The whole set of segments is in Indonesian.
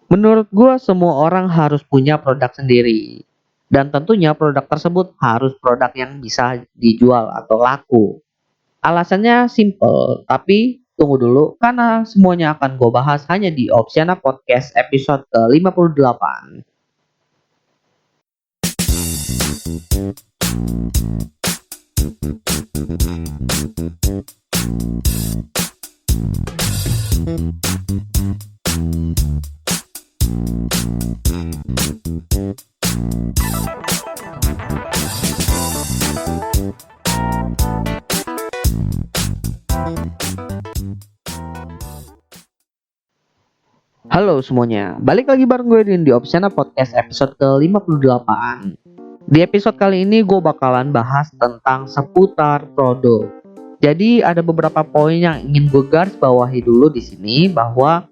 Menurut gua semua orang harus punya produk sendiri. Dan tentunya produk tersebut harus produk yang bisa dijual atau laku. Alasannya simple, tapi tunggu dulu karena semuanya akan gue bahas hanya di Opsiana Podcast episode ke-58. Halo semuanya, balik lagi bareng gue di Opsiana Podcast episode ke-58. Di episode kali ini gue bakalan bahas tentang seputar produk. Jadi ada beberapa poin yang ingin gue garis bawahi dulu di sini bahwa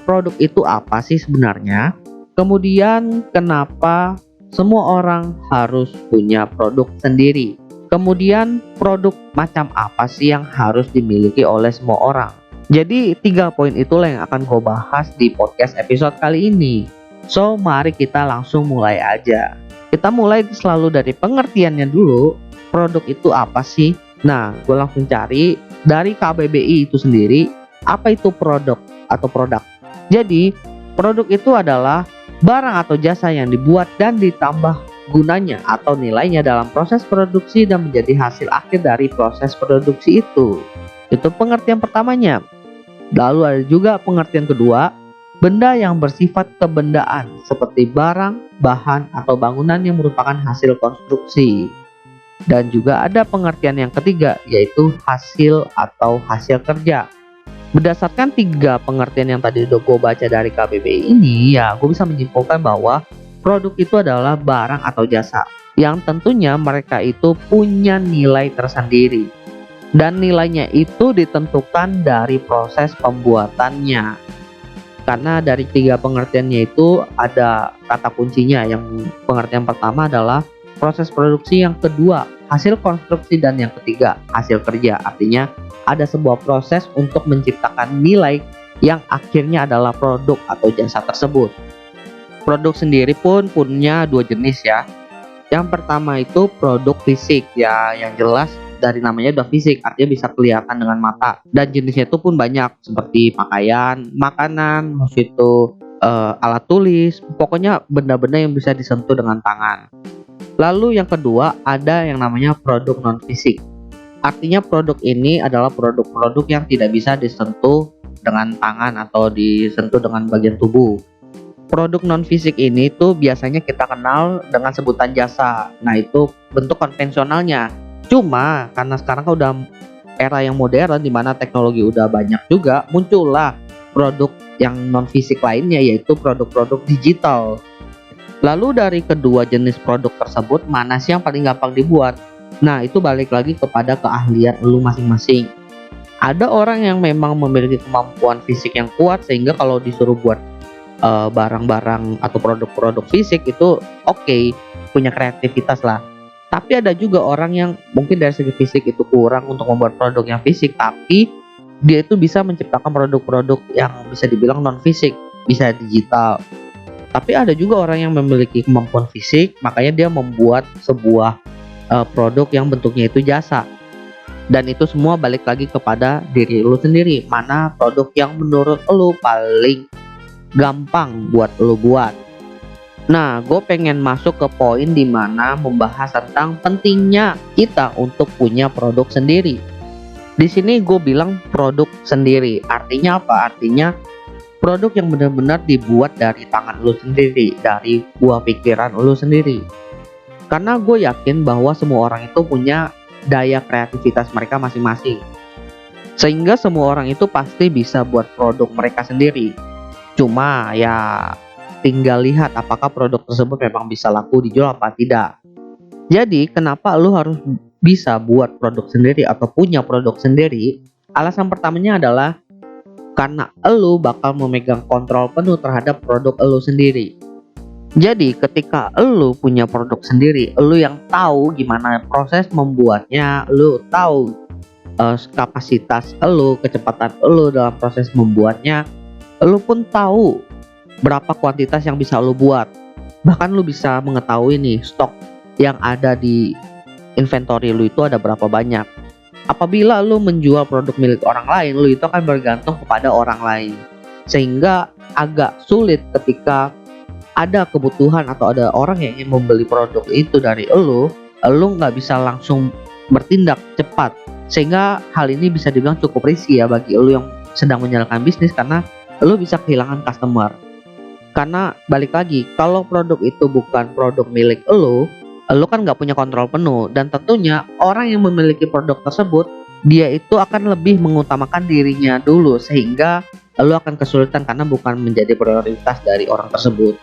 produk itu apa sih sebenarnya? Kemudian kenapa semua orang harus punya produk sendiri? Kemudian produk macam apa sih yang harus dimiliki oleh semua orang? Jadi 3 poin itulah yang akan gue bahas di podcast episode kali ini. So mari kita langsung mulai aja. Kita mulai selalu dari pengertiannya dulu. Produk itu apa sih? Nah, gue langsung cari dari KBBI itu sendiri, apa itu produk atau produk. Jadi, produk itu adalah barang atau jasa yang dibuat dan ditambah gunanya atau nilainya dalam proses produksi dan menjadi hasil akhir dari proses produksi itu. Itu pengertian pertamanya. Lalu ada juga pengertian kedua, benda yang bersifat kebendaan seperti barang, bahan, atau bangunan yang merupakan hasil konstruksi. Dan juga ada pengertian yang ketiga, yaitu hasil atau hasil kerja. Berdasarkan 3 pengertian yang tadi udah gue baca dari KBBI ini, ya gue bisa menyimpulkan bahwa produk itu adalah barang atau jasa yang tentunya mereka itu punya nilai tersendiri. Dan nilainya itu ditentukan dari proses pembuatannya. Karena dari 3 pengertiannya itu ada kata kuncinya. Yang pengertian pertama adalah proses produksi, yang kedua hasil konstruksi, dan yang ketiga hasil kerja. Artinya ada sebuah proses untuk menciptakan nilai yang akhirnya adalah produk atau jasa tersebut. Produk sendiri pun punya 2 jenis ya. Yang pertama itu produk fisik ya, yang jelas dari namanya udah fisik, artinya bisa kelihatan dengan mata. Dan jenisnya itu pun banyak seperti pakaian, makanan, habis itu alat tulis, pokoknya benda-benda yang bisa disentuh dengan tangan. Lalu yang kedua ada yang namanya produk non fisik. Artinya produk ini adalah produk-produk yang tidak bisa disentuh dengan tangan atau disentuh dengan bagian tubuh. Produk non fisik ini tuh biasanya kita kenal dengan sebutan jasa. Nah, itu bentuk konvensionalnya. Cuma karena sekarang kan udah era yang modern di mana teknologi udah banyak juga, muncullah produk yang non fisik lainnya, yaitu produk-produk digital. Lalu dari kedua jenis produk tersebut, mana sih yang paling gampang dibuat? Nah, itu balik lagi kepada keahlian lu masing-masing. Ada orang yang memang memiliki kemampuan fisik yang kuat sehingga kalau disuruh buat barang-barang atau produk-produk fisik itu oke, punya kreativitas lah. Tapi ada juga orang yang mungkin dari segi fisik itu kurang untuk membuat produk yang fisik, tapi dia itu bisa menciptakan produk-produk yang bisa dibilang non fisik, bisa digital. Tapi ada juga orang yang memiliki kemampuan fisik, makanya dia membuat sebuah produk yang bentuknya itu jasa. Dan itu semua balik lagi kepada diri lu sendiri, mana produk yang menurut lu paling gampang buat lo buat. Nah, gue pengen masuk ke poin dimana membahas tentang pentingnya kita untuk punya produk sendiri. Di sini gue bilang produk sendiri. Artinya apa? Artinya produk yang benar-benar dibuat dari tangan lo sendiri, dari buah pikiran lo sendiri. Karena gue yakin bahwa semua orang itu punya daya kreativitas mereka masing-masing. Sehingga semua orang itu pasti bisa buat produk mereka sendiri. Cuma ya tinggal lihat apakah produk tersebut memang bisa laku dijual apa tidak. Jadi kenapa lu harus bisa buat produk sendiri atau punya produk sendiri? Alasan pertamanya adalah karena lu bakal memegang kontrol penuh terhadap produk lu sendiri. Jadi ketika lu punya produk sendiri, lu yang tahu gimana proses membuatnya, lu tahu kapasitas lu, kecepatan lu dalam proses membuatnya, lu pun tahu berapa kuantitas yang bisa lu buat. Bahkan lu bisa mengetahui nih stok yang ada di inventory lu itu ada berapa banyak. Apabila lu menjual produk milik orang lain, lu itu akan bergantung kepada orang lain. Sehingga agak sulit ketika ada kebutuhan atau ada orang yang ingin membeli produk itu dari lu nggak bisa langsung bertindak cepat. Sehingga hal ini bisa dibilang cukup risky ya bagi lu yang sedang menjalankan bisnis, karena lu bisa kehilangan customer. Karena balik lagi, kalau produk itu bukan produk milik lu kan nggak punya kontrol penuh, dan tentunya orang yang memiliki produk tersebut dia itu akan lebih mengutamakan dirinya dulu, sehingga lu akan kesulitan karena bukan menjadi prioritas dari orang tersebut.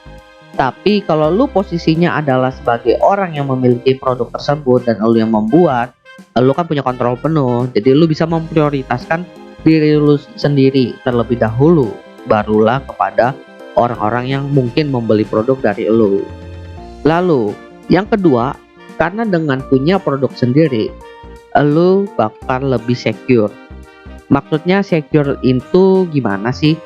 Tapi kalau lu posisinya adalah sebagai orang yang memiliki produk tersebut dan lu yang membuat, lu kan punya kontrol penuh. Jadi lu bisa memprioritaskan diri lu sendiri terlebih dahulu, barulah kepada orang-orang yang mungkin membeli produk dari lu. Lalu, yang kedua, karena dengan punya produk sendiri, lu bakal lebih secure. Maksudnya secure itu gimana sih?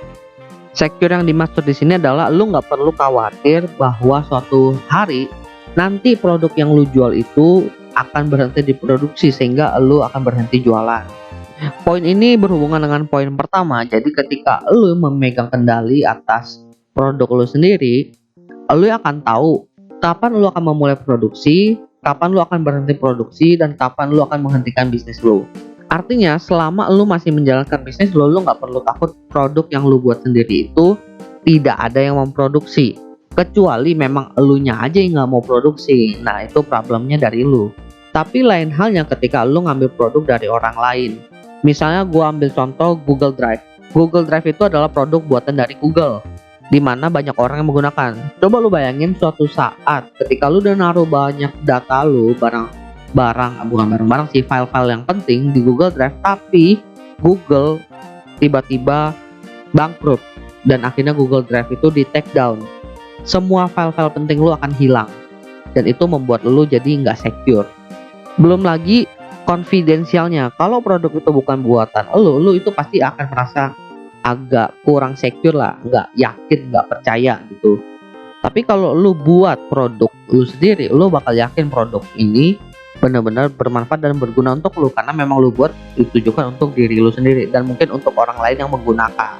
Secure yang dimaksud di sini adalah lu nggak perlu khawatir bahwa suatu hari nanti produk yang lu jual itu akan berhenti diproduksi sehingga lu akan berhenti jualan. Poin ini berhubungan dengan poin pertama. Jadi ketika lu memegang kendali atas produk lu sendiri, lu akan tahu kapan lu akan memulai produksi, kapan lu akan berhenti produksi, dan kapan lu akan menghentikan bisnis lu. Artinya selama lu masih menjalankan bisnis lu nggak perlu takut produk yang lu buat sendiri itu tidak ada yang memproduksi. Kecuali memang elunya aja yang nggak mau produksi. Nah itu problemnya dari lu. Tapi lain halnya ketika lu ngambil produk dari orang lain. Misalnya gua ambil contoh Google Drive. Google Drive itu adalah produk buatan dari Google, di mana banyak orang yang menggunakan. Coba lu bayangin suatu saat ketika lu udah naruh banyak data lu, bukan barang-barang sih, file-file yang penting di Google Drive, tapi Google tiba-tiba bangkrut dan akhirnya Google Drive itu di take down. Semua file-file penting lu akan hilang dan itu membuat lu jadi nggak secure. Belum lagi konfidensialnya. Kalau produk itu bukan buatan lu itu pasti akan merasa agak kurang secure lah, nggak yakin, nggak percaya gitu. Tapi kalau lu buat produk lu sendiri, lu bakal yakin produk ini benar-benar bermanfaat dan berguna untuk lu, karena memang lu buat ditujukan untuk diri lu sendiri dan mungkin untuk orang lain yang menggunakan.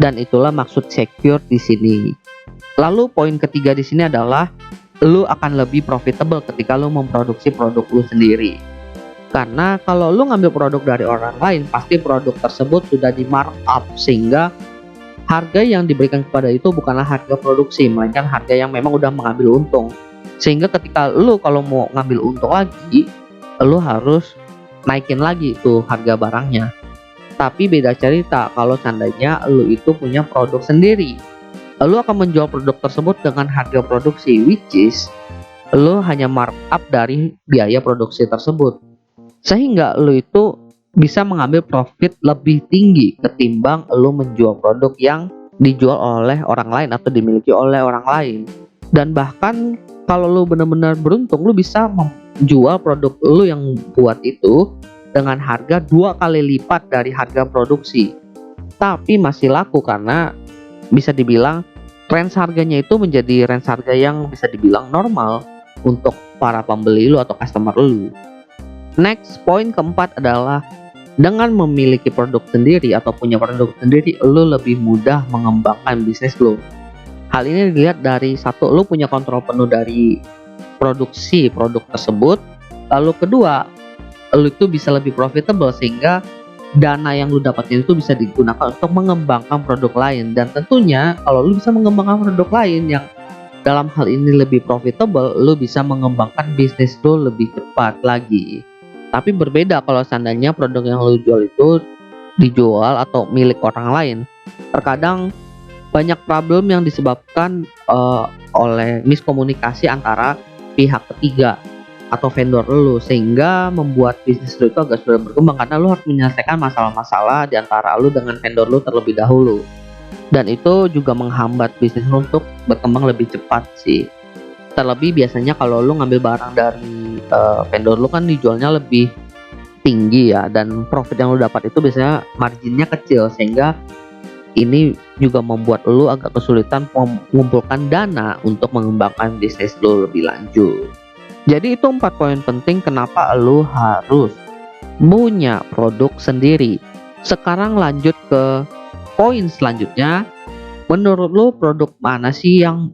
Dan itulah maksud secure di sini. Lalu poin ketiga di sini adalah lu akan lebih profitable ketika lu memproduksi produk lu sendiri. Karena kalau lu ngambil produk dari orang lain, pasti produk tersebut sudah di markup sehingga harga yang diberikan kepada itu bukanlah harga produksi, melainkan harga yang memang udah mengambil untung. Sehingga ketika lu kalau mau ngambil untung lagi, lu harus naikin lagi tuh harga barangnya. Tapi beda cerita kalau seandainya lu itu punya produk sendiri. Lu akan menjual produk tersebut dengan harga produksi, which is lu hanya markup dari biaya produksi tersebut. Sehingga lu itu bisa mengambil profit lebih tinggi ketimbang lu menjual produk yang dijual oleh orang lain atau dimiliki oleh orang lain. Dan bahkan kalau lu benar-benar beruntung, lu bisa menjual produk lu yang buat itu dengan harga 2 kali lipat dari harga produksi. Tapi masih laku karena bisa dibilang range harganya itu menjadi range harga yang bisa dibilang normal untuk para pembeli lu atau customer lu. Next, poin keempat adalah dengan memiliki produk sendiri atau punya produk sendiri, lu lebih mudah mengembangkan bisnis lu. Hal ini dilihat dari satu, lu punya kontrol penuh dari produksi produk tersebut. Lalu kedua, lu itu bisa lebih profitable sehingga dana yang lu dapatin itu bisa digunakan untuk mengembangkan produk lain. Dan tentunya kalau lu bisa mengembangkan produk lain yang dalam hal ini lebih profitable, lu bisa mengembangkan bisnis lu lebih cepat lagi. Tapi berbeda kalau seandainya produk yang lu jual itu dijual atau milik orang lain. Terkadang banyak problem yang disebabkan oleh miskomunikasi antara pihak ketiga atau vendor lu, sehingga membuat bisnis lu itu agak sulit berkembang karena lu harus menyelesaikan masalah-masalah di antara lu dengan vendor lu terlebih dahulu. Dan itu juga menghambat bisnis lu untuk berkembang lebih cepat sih. Terlebih biasanya kalau lu ngambil barang dari vendor lu kan dijualnya lebih tinggi ya, dan profit yang lu dapat itu biasanya marginnya kecil, sehingga Ini juga membuat lu agak kesulitan mengumpulkan dana untuk mengembangkan bisnis lu lebih lanjut. Jadi itu 4 poin penting kenapa lu harus punya produk sendiri. Sekarang lanjut ke poin selanjutnya. Menurut lu produk mana sih yang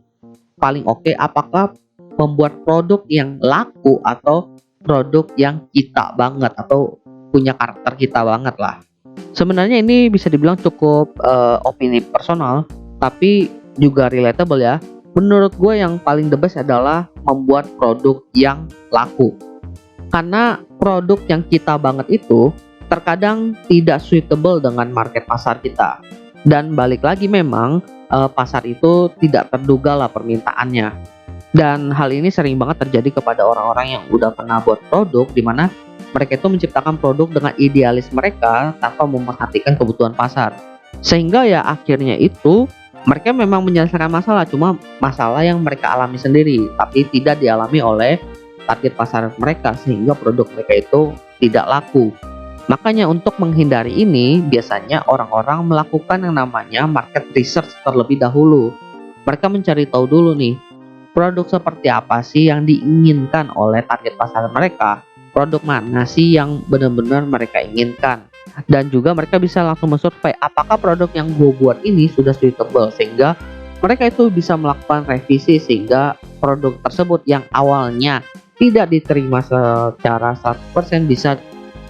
paling oke? Apakah membuat produk yang laku atau produk yang kita banget atau punya karakter kita banget lah? Sebenarnya ini bisa dibilang cukup opini personal, tapi juga relatable ya. Menurut gue yang paling the best adalah membuat produk yang laku. Karena produk yang kita banget itu terkadang tidak suitable dengan market pasar kita. Dan balik lagi memang pasar itu tidak terduga lah permintaannya. Dan hal ini sering banget terjadi kepada orang-orang yang udah pernah buat produk, di mana mereka itu menciptakan produk dengan idealis mereka tanpa memperhatikan kebutuhan pasar. Sehingga ya akhirnya itu mereka memang menyelesaikan masalah, cuma masalah yang mereka alami sendiri, tapi tidak dialami oleh target pasar mereka, sehingga produk mereka itu tidak laku. Makanya untuk menghindari ini, biasanya orang-orang melakukan yang namanya market research terlebih dahulu. Mereka mencari tahu dulu nih, produk seperti apa sih yang diinginkan oleh target pasar mereka, produk mana sih yang benar-benar mereka inginkan. Dan juga mereka bisa langsung mensurvei apakah produk yang gue buat ini sudah suitable, sehingga mereka itu bisa melakukan revisi sehingga produk tersebut yang awalnya tidak diterima secara 100% bisa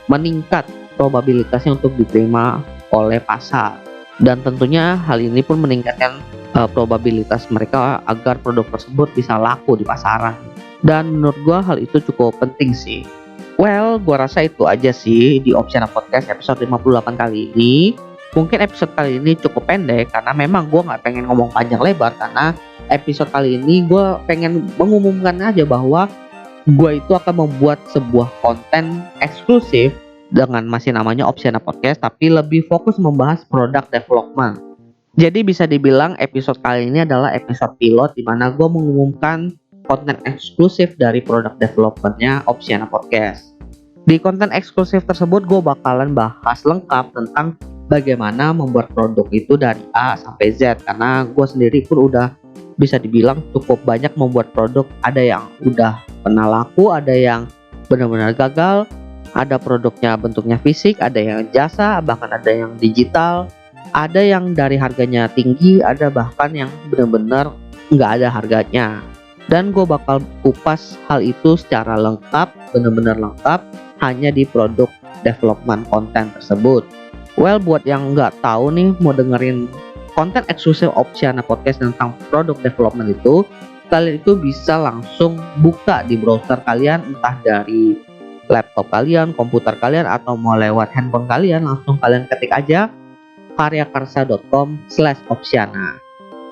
meningkat probabilitasnya untuk diterima oleh pasar. Dan tentunya hal ini pun meningkatkan probabilitas mereka agar produk tersebut bisa laku di pasaran. Dan menurut gua hal itu cukup penting sih. Well, gua rasa itu aja sih di Opsiana Podcast episode 58 kali ini. Mungkin episode kali ini cukup pendek karena memang gua nggak pengen ngomong panjang lebar, karena episode kali ini gua pengen mengumumkan aja bahwa gue itu akan membuat sebuah konten eksklusif dengan masih namanya Opsiana Podcast, tapi lebih fokus membahas product development. Jadi bisa dibilang episode kali ini adalah episode pilot di mana gue mengumumkan konten eksklusif dari product developmentnya Opsiana Podcast. Di konten eksklusif tersebut gue bakalan bahas lengkap tentang bagaimana membuat produk itu dari A sampai Z, karena gue sendiri pun udah bisa dibilang cukup banyak membuat produk. Ada yang udah pernah laku, ada yang benar-benar gagal, ada produknya bentuknya fisik, ada yang jasa, bahkan ada yang digital, ada yang dari harganya tinggi, ada bahkan yang benar-benar nggak ada harganya. Dan gue bakal kupas hal itu secara lengkap, benar-benar lengkap, hanya di produk development konten tersebut. Well, buat yang nggak tahu nih, mau dengerin konten eksklusif Opsiana Podcast tentang produk development itu, kalian itu bisa langsung buka di browser kalian, entah dari laptop kalian, komputer kalian, atau mau lewat handphone kalian, langsung kalian ketik aja karyakarsa.com/opsiana.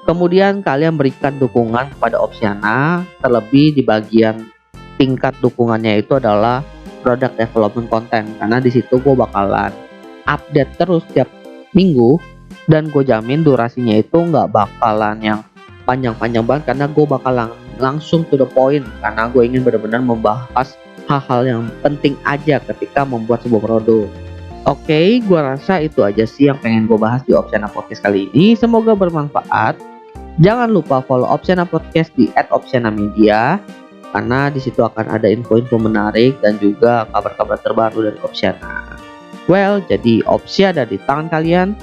Kemudian kalian berikan dukungan kepada Opsiana, terlebih di bagian tingkat dukungannya itu adalah product development content, karena di situ gue bakalan update terus tiap minggu. Dan gue jamin durasinya itu nggak bakalan yang panjang-panjang banget, karena gue bakalan langsung to the point, karena gue ingin benar-benar membahas hal-hal yang penting aja ketika membuat sebuah produk. Oke, gue rasa itu aja sih yang pengen gue bahas di Opsiana Podcast kali ini. Semoga bermanfaat. Jangan lupa follow Opsiana Podcast di @opsianamedia, karena di situ akan ada info-info menarik dan juga kabar-kabar terbaru dari Opsiana. Well, jadi opsi ada di tangan kalian.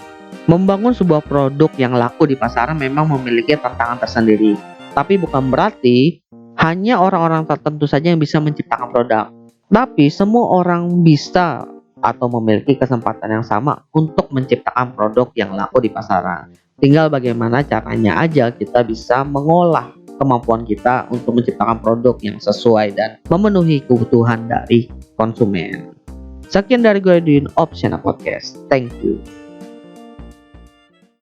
Membangun sebuah produk yang laku di pasaran memang memiliki tantangan tersendiri, tapi bukan berarti hanya orang-orang tertentu saja yang bisa menciptakan produk. Tapi semua orang bisa atau memiliki kesempatan yang sama untuk menciptakan produk yang laku di pasaran. Tinggal bagaimana caranya aja kita bisa mengolah kemampuan kita untuk menciptakan produk yang sesuai dan memenuhi kebutuhan dari konsumen. Sekian dari gue di Opsiana Podcast. Thank you.